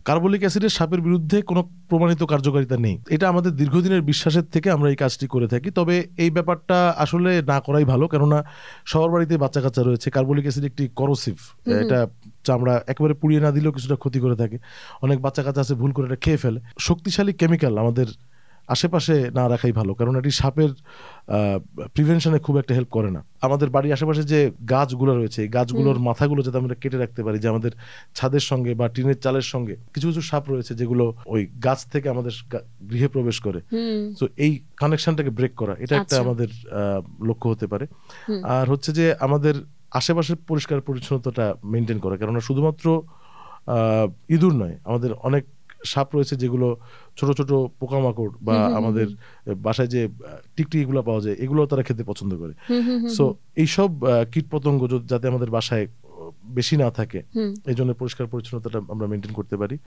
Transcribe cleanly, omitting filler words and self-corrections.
Carbolic অ্যাসিডের সাপের বিরুদ্ধে কোনো প্রমাণিত কার্যকারিতা নেই। এটা আমাদের দীর্ঘদিনের বিশ্বাসের থেকে আমরা এই কাজটি করে থাকি। তবে এই ব্যাপারটা আসলে না করাই ভালো, কেননা সবার বাড়িতে বাচ্চা কাচ্চা রয়েছে। কার্বলিক অ্যাসিড একটি করোসিভ, এটা চামড়া একেবারে পুড়িয়ে না দিলেও কিছুটা ক্ষতি করে থাকে। অনেক বাচ্চা কাচ্চা আছে ভুল করে এটা খেয়ে ফেলে। শক্তিশালী কেমিক্যাল আমাদের আশেপাশে না রাখাই ভালো, কারণ এটি সাপের প্রিভেনশনে খুব একটা হেল্প করে না। আমাদের বাড়ির আশেপাশে যে গাছগুলো রয়েছে, এই গাছগুলোর মাথাগুলো যাতে আমরা কেটে রাখতে পারি, যে আমাদের ছাদের সঙ্গে বা টিনের চালের সঙ্গে কিছু কিছু সাপ রয়েছে যেগুলো ওই গাছ থেকে আমাদের গৃহে প্রবেশ করে। তো এই কানেকশনটাকে ব্রেক করা, এটা একটা আমাদের লক্ষ্য হতে পারে। আর হচ্ছে যে আমাদের আশেপাশের পরিষ্কার পরিচ্ছন্নতাটা মেনটেন করা, কেননা শুধুমাত্র ইঁদুর নয়, আমাদের অনেক সাপ রয়েছে যেগুলো ছোট ছোট পোকামাকড় বা আমাদের বাসায় যে টিকটিকিগুলো পাওয়া যায়, এগুলো তারা খেতে পছন্দ করে। সো এইসব কীটপতঙ্গ যাতে আমাদের বাসায় বেশি না থাকে, এই জন্য পরিষ্কার পরিচ্ছন্নতাটা আমরা মেনটেন করতে পারি।